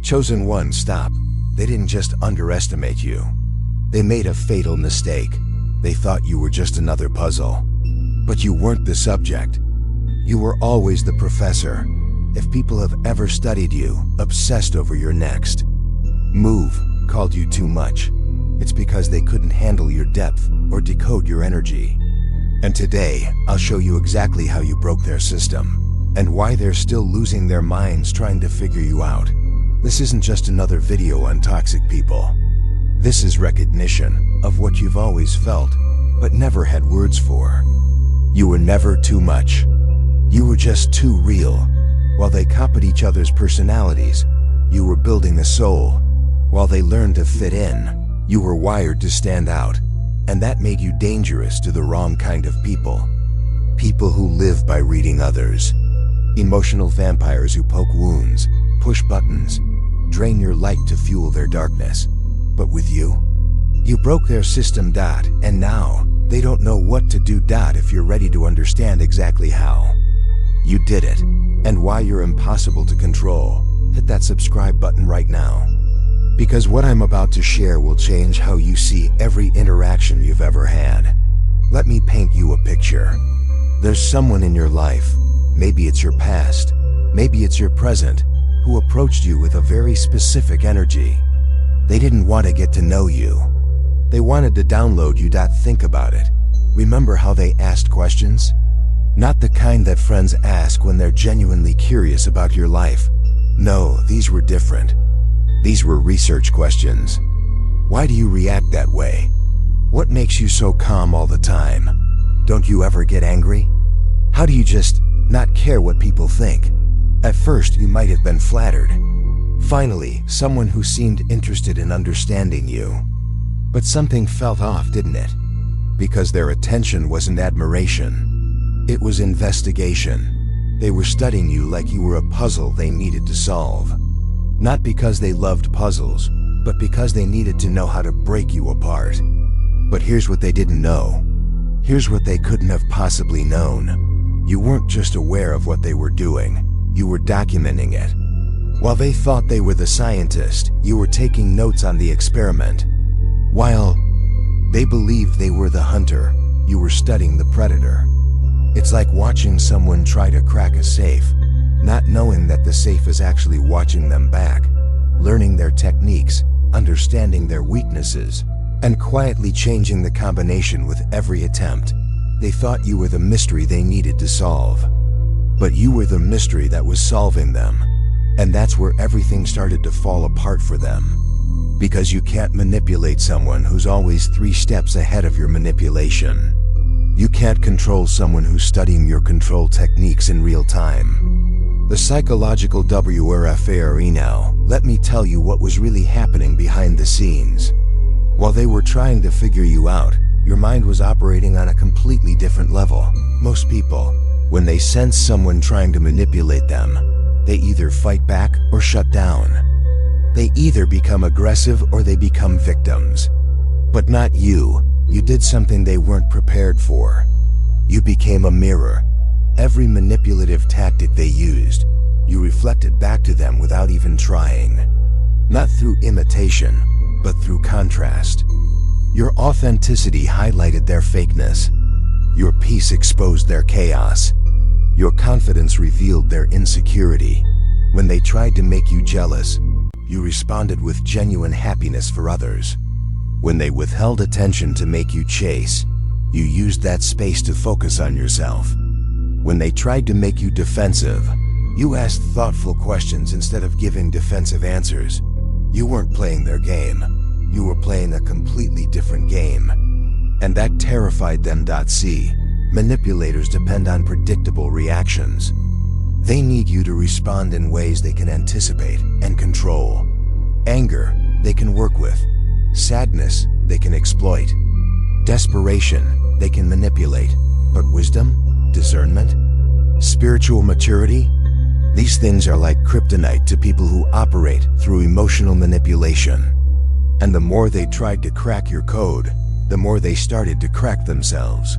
Chosen one, stop. They didn't just underestimate you. They made a fatal mistake. They thought you were just another puzzle. But you weren't the subject. You were always the professor. If people have ever studied you, obsessed over your next move, called you too much, it's because they couldn't handle your depth or decode your energy. And today, I'll show you exactly how you broke their system and why they're still losing their minds trying to figure you out. This isn't just another video on toxic people. This is recognition of what you've always felt, but never had words for. You were never too much. You were just too real. While they copied each other's personalities, you were building a soul. While they learned to fit in, you were wired to stand out. And that made you dangerous to the wrong kind of people. People who live by reading others. Emotional vampires who poke wounds, push buttons, drain your light to fuel their darkness. But with you, you broke their system, and now they don't know what to do, if you're ready to understand exactly how you did it and why you're impossible to control. Hit that subscribe button right now. Because what I'm about to share will change how you see every interaction you've ever had. Let me paint you a picture. There's someone in your life, maybe it's your past, maybe it's your present, who approached you with a very specific energy. They didn't want to get to know you. They wanted to download you. Think about it. Remember how they asked questions? Not the kind that friends ask when they're genuinely curious about your life. No, these were different. These were research questions. Why do you react that way? What makes you so calm all the time? Don't you ever get angry? How do you just not care what people think? At first, you might have been flattered. Finally, someone who seemed interested in understanding you. But something felt off, didn't it? Because their attention wasn't admiration. It was investigation. They were studying you like you were a puzzle they needed to solve. Not because they loved puzzles, but because they needed to know how to break you apart. But here's what they didn't know. Here's what they couldn't have possibly known. You weren't just aware of what they were doing, you were documenting it. While they thought they were the scientist, you were taking notes on the experiment. While they believed they were the hunter, you were studying the predator. It's like watching someone try to crack a safe, not knowing that the safe is actually watching them back, learning their techniques, understanding their weaknesses, and quietly changing the combination with every attempt. They thought you were the mystery they needed to solve. But you were the mystery that was solving them. And that's where everything started to fall apart for them. Because you can't manipulate someone who's always 3 steps ahead of your manipulation. You can't control someone who's studying your control techniques in real time. The psychological warfare now, let me tell you what was really happening behind the scenes. While they were trying to figure you out, your mind was operating on a completely different level. Most people, when they sense someone trying to manipulate them, they either fight back or shut down. They either become aggressive or they become victims. But not you. You did something they weren't prepared for. You became a mirror. Every manipulative tactic they used, you reflected back to them without even trying. Not through imitation, but through contrast. Your authenticity highlighted their fakeness. Your peace exposed their chaos. Your confidence revealed their insecurity. When they tried to make you jealous, you responded with genuine happiness for others. When they withheld attention to make you chase, you used that space to focus on yourself. When they tried to make you defensive, you asked thoughtful questions instead of giving defensive answers. You weren't playing their game. You were playing a completely different game. And that terrified them. See, manipulators depend on predictable reactions. They need you to respond in ways they can anticipate and control. Anger, they can work with. Sadness, they can exploit. Desperation, they can manipulate. But wisdom, discernment, spiritual maturity, these things are like kryptonite to people who operate through emotional manipulation. And the more they tried to crack your code, the more they started to crack themselves.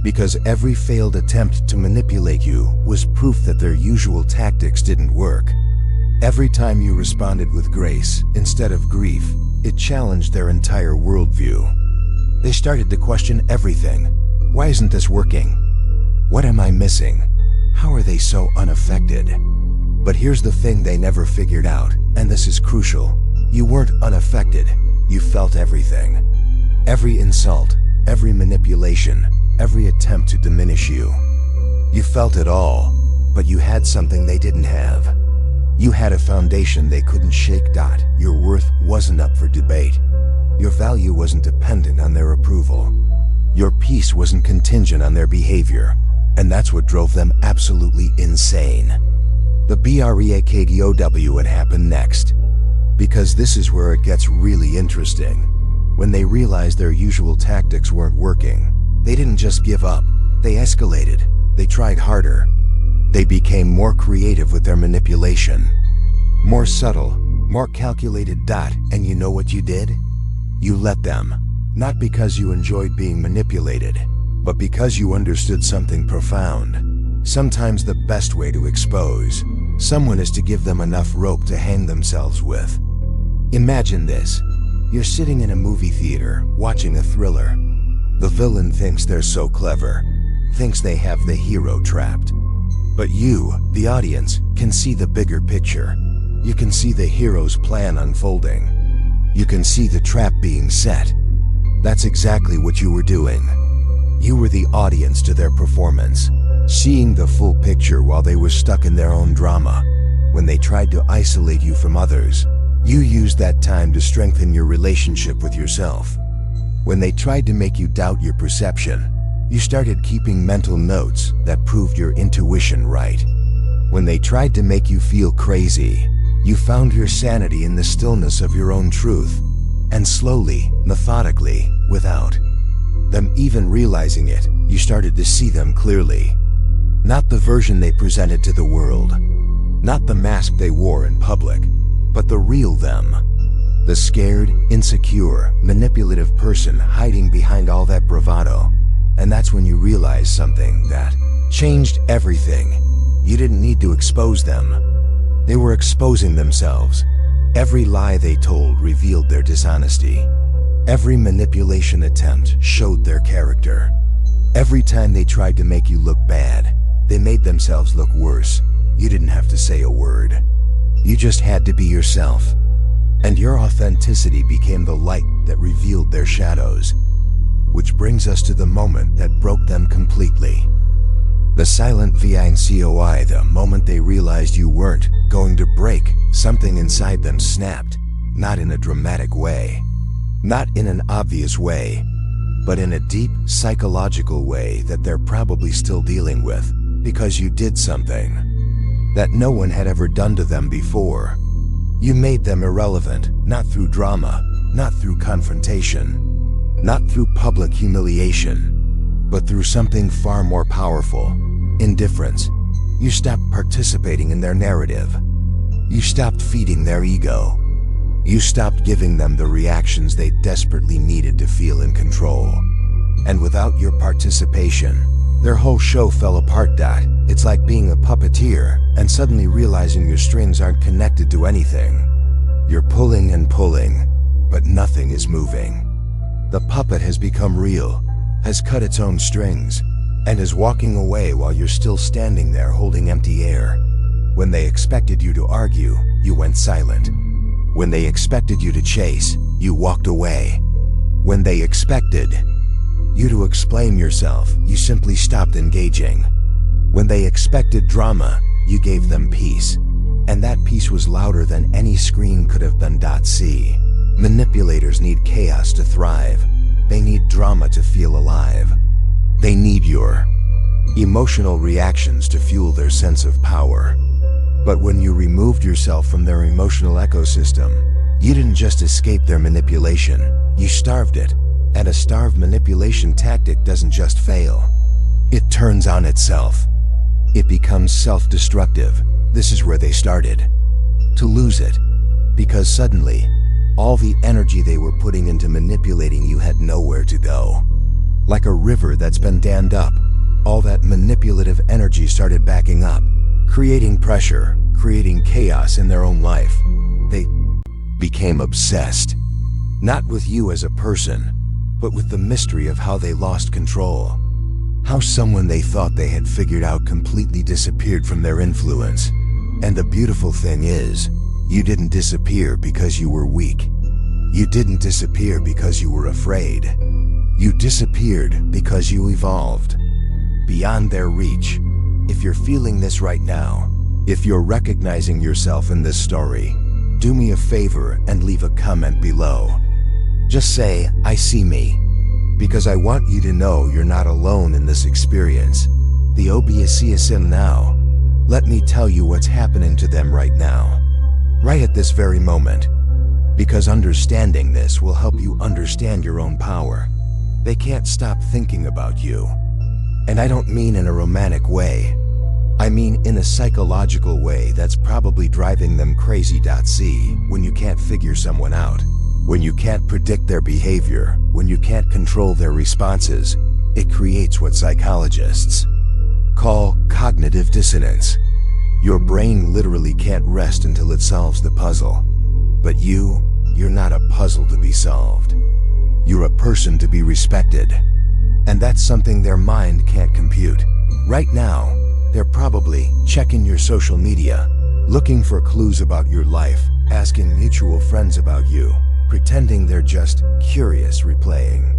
Because every failed attempt to manipulate you was proof that their usual tactics didn't work. Every time you responded with grace instead of grief, it challenged their entire worldview. They started to question everything. Why isn't this working? What am I missing? How are they so unaffected? But here's the thing they never figured out, and this is crucial. You weren't unaffected. You felt everything. Every insult, every manipulation, every attempt to diminish you. You felt it all, but you had something they didn't have. You had a foundation they couldn't shake. Your worth wasn't up for debate. Your value wasn't dependent on their approval. Your peace wasn't contingent on their behavior, and that's what drove them absolutely insane. The breakdown would happen next, because this is where it gets really interesting. When they realized their usual tactics weren't working, they didn't just give up, they escalated. They tried harder. They became more creative with their manipulation. More subtle, more calculated. And you know what you did? You let them. Not because you enjoyed being manipulated, but because you understood something profound. Sometimes the best way to expose someone is to give them enough rope to hang themselves with. Imagine this. You're sitting in a movie theater, watching a thriller. The villain thinks they're so clever, thinks they have the hero trapped. But you, the audience, can see the bigger picture. You can see the hero's plan unfolding. You can see the trap being set. That's exactly what you were doing. You were the audience to their performance, seeing the full picture while they were stuck in their own drama. When they tried to isolate you from others, you used that time to strengthen your relationship with yourself. When they tried to make you doubt your perception, you started keeping mental notes that proved your intuition right. When they tried to make you feel crazy, you found your sanity in the stillness of your own truth. And slowly, methodically, without them even realizing it, you started to see them clearly. Not the version they presented to the world, not the mask they wore in public, but the real them. The scared, insecure, manipulative person hiding behind all that bravado. And that's when you realize something that changed everything. You didn't need to expose them. They were exposing themselves. Every lie they told revealed their dishonesty. Every manipulation attempt showed their character. Every time they tried to make you look bad, they made themselves look worse. You didn't have to say a word. You just had to be yourself. And your authenticity became the light that revealed their shadows. Which brings us to the moment that broke them completely. The silent VICOI, the moment they realized you weren't going to break. Something inside them snapped, not in a dramatic way, not in an obvious way, but in a deep psychological way that they're probably still dealing with, because you did something that no one had ever done to them before. You made them irrelevant, not through drama, not through confrontation, not through public humiliation, but through something far more powerful: indifference. You stopped participating in their narrative. You stopped feeding their ego. You stopped giving them the reactions they desperately needed to feel in control. And without your participation, their whole show fell apart. It's like being a puppeteer and suddenly realizing your strings aren't connected to anything. You're pulling and pulling, but nothing is moving. The puppet has become real, has cut its own strings, and is walking away while you're still standing there holding empty air. When they expected you to argue, you went silent. When they expected you to chase, you walked away. When they expected you to explain yourself, you simply stopped engaging. When they expected drama, you gave them peace. And that peace was louder than any scream could have been. See, manipulators need chaos to thrive. They need drama to feel alive. They need your emotional reactions to fuel their sense of power. But when you removed yourself from their emotional ecosystem, you didn't just escape their manipulation, you starved it. And a starved manipulation tactic doesn't just fail. It turns on itself. It becomes self-destructive. This is where they started to lose it, because suddenly, all the energy they were putting into manipulating you had nowhere to go. Like a river that's been dammed up, all that manipulative energy started backing up, creating pressure, creating chaos in their own life. They became obsessed, not with you as a person, but with the mystery of how they lost control. How someone they thought they had figured out completely disappeared from their influence. And the beautiful thing is, you didn't disappear because you were weak. You didn't disappear because you were afraid. You disappeared because you evolved beyond their reach. If you're feeling this right now, if you're recognizing yourself in this story, do me a favor and leave a comment below. Just say, "I see me," because I want you to know you're not alone in this experience. The OBSCSM now. Let me tell you what's happening to them right now, right at this very moment. Because understanding this will help you understand your own power. They can't stop thinking about you. And I don't mean in a romantic way. I mean in a psychological way that's probably driving them crazy. See, when you can't figure someone out, when you can't predict their behavior, when you can't control their responses, it creates what psychologists call cognitive dissonance. Your brain literally can't rest until it solves the puzzle. But you're not a puzzle to be solved. You're a person to be respected. And that's something their mind can't compute. Right now, they're probably checking your social media, looking for clues about your life, asking mutual friends about you, pretending they're just curious, replaying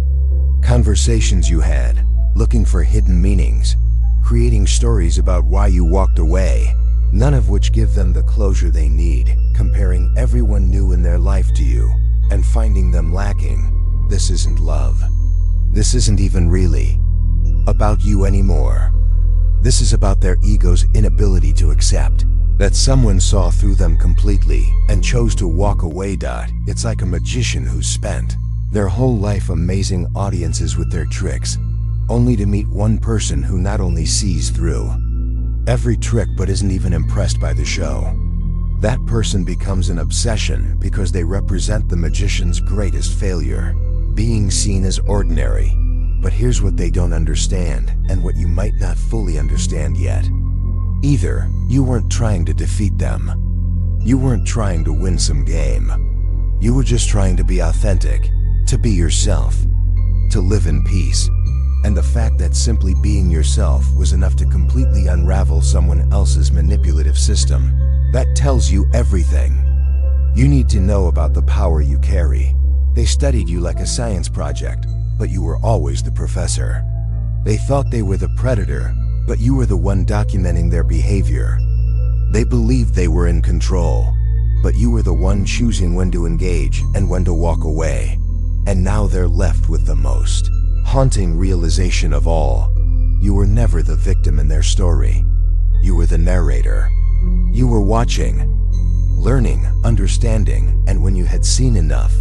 conversations you had, looking for hidden meanings, creating stories about why you walked away, none of which give them the closure they need, comparing everyone new in their life to you, and finding them lacking. This isn't love. This isn't even really about you anymore. This is about their ego's inability to accept that someone saw through them completely and chose to walk away. It's like a magician who's spent their whole life amazing audiences with their tricks, only to meet one person who not only sees through every trick but isn't even impressed by the show. That person becomes an obsession because they represent the magician's greatest failure, being seen as ordinary. But here's what they don't understand, and what you might not fully understand yet. Either you weren't trying to defeat them. You weren't trying to win some game. You were just trying to be authentic, to be yourself, to live in peace. And the fact that simply being yourself was enough to completely unravel someone else's manipulative system, that tells you everything you need to know about the power you carry. They studied you like a science project, but you were always the professor. They thought they were the predator, but you were the one documenting their behavior. They believed they were in control, but you were the one choosing when to engage and when to walk away. And now they're left with the most haunting realization of all. You were never the victim in their story. You were the narrator. You were watching, learning, understanding, and when you had seen enough,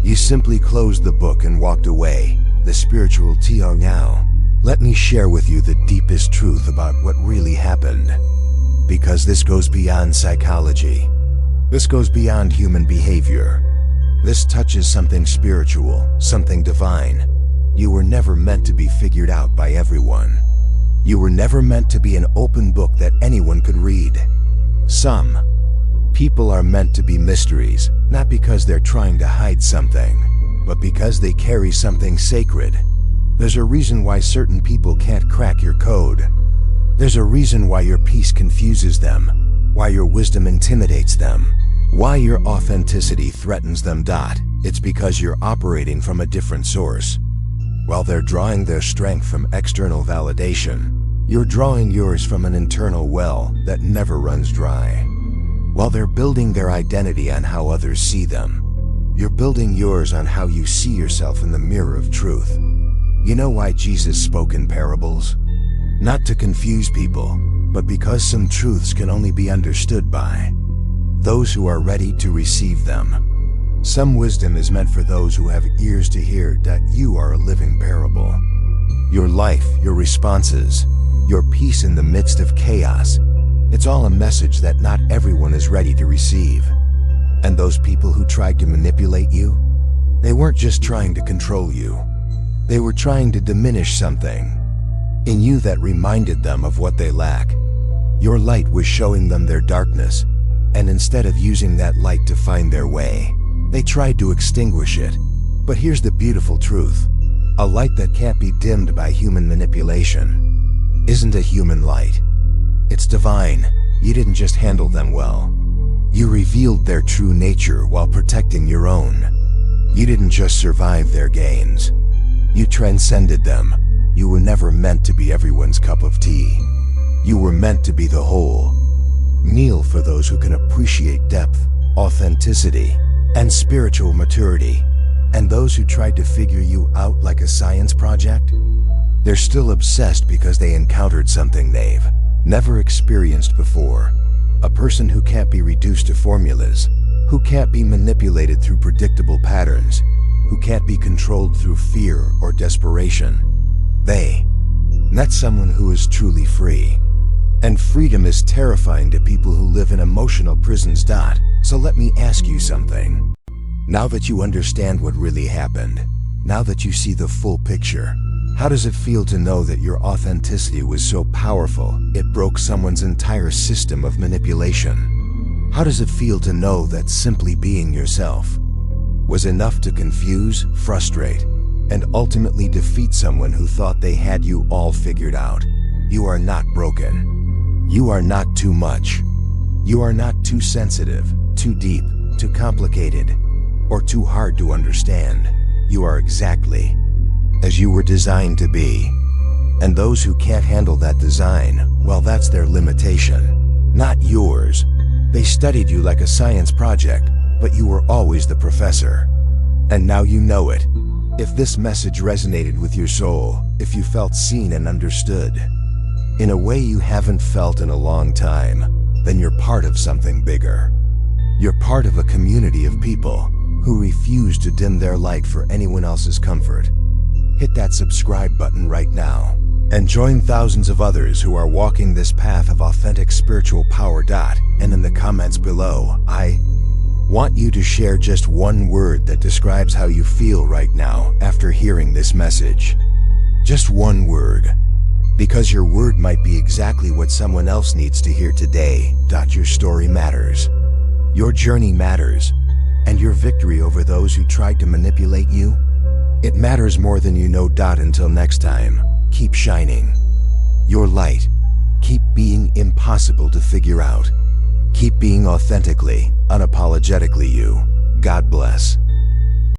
you simply closed the book and walked away. The spiritual Tio now. Let me share with you the deepest truth about what really happened. Because this goes beyond psychology. This goes beyond human behavior. This touches something spiritual, something divine. You were never meant to be figured out by everyone. You were never meant to be an open book that anyone could read. Some people are meant to be mysteries, not because they're trying to hide something, but because they carry something sacred. There's a reason why certain people can't crack your code. There's a reason why your peace confuses them, why your wisdom intimidates them, why your authenticity threatens them. It's because you're operating from a different source. While they're drawing their strength from external validation, you're drawing yours from an internal well that never runs dry. While they're building their identity on how others see them, you're building yours on how you see yourself in the mirror of truth. You know why Jesus spoke in parables? Not to confuse people, but because some truths can only be understood by those who are ready to receive them. Some wisdom is meant for those who have ears to hear. You are a living parable. Your life, your responses, your peace in the midst of chaos, it's all a message that not everyone is ready to receive. And those people who tried to manipulate you, they weren't just trying to control you. They were trying to diminish something in you that reminded them of what they lack. Your light was showing them their darkness, and instead of using that light to find their way, they tried to extinguish it. But here's the beautiful truth. A light that can't be dimmed by human manipulation isn't a human light. It's divine. You didn't just handle them well. You revealed their true nature while protecting your own. You didn't just survive their gains. You transcended them. You were never meant to be everyone's cup of tea. You were meant to be the whole. Kneel for those who can appreciate depth, authenticity, and spiritual maturity. And those who tried to figure you out like a science project? They're still obsessed because they encountered something they've never experienced before. A person who can't be reduced to formulas, who can't be manipulated through predictable patterns, who can't be controlled through fear or desperation. That's someone who is truly free. And freedom is terrifying to people who live in emotional prisons. So let me ask you something. Now that you understand what really happened, now that you see the full picture, how does it feel to know that your authenticity was so powerful it broke someone's entire system of manipulation? How does it feel to know that simply being yourself was enough to confuse, frustrate, and ultimately defeat someone who thought they had you all figured out? You are not broken. You are not too much. You are not too sensitive, too deep, too complicated, or too hard to understand. You are exactly as you were designed to be. And those who can't handle that design, well, that's their limitation, not yours. They studied you like a science project, but you were always the professor. And now you know it. If this message resonated with your soul, if you felt seen and understood in a way you haven't felt in a long time, then you're part of something bigger. You're part of a community of people who refuse to dim their light for anyone else's comfort. Hit that subscribe button right now and join thousands of others who are walking this path of authentic spiritual power. And in the comments below, I want you to share just one word that describes how you feel right now after hearing this message. Just one word. Because your word might be exactly what someone else needs to hear today. Your story matters. Your journey matters. And your victory over those who tried to manipulate you, it matters more than you know. Until next time, keep shining your light. Keep being impossible to figure out. Keep being authentically, unapologetically you. God bless.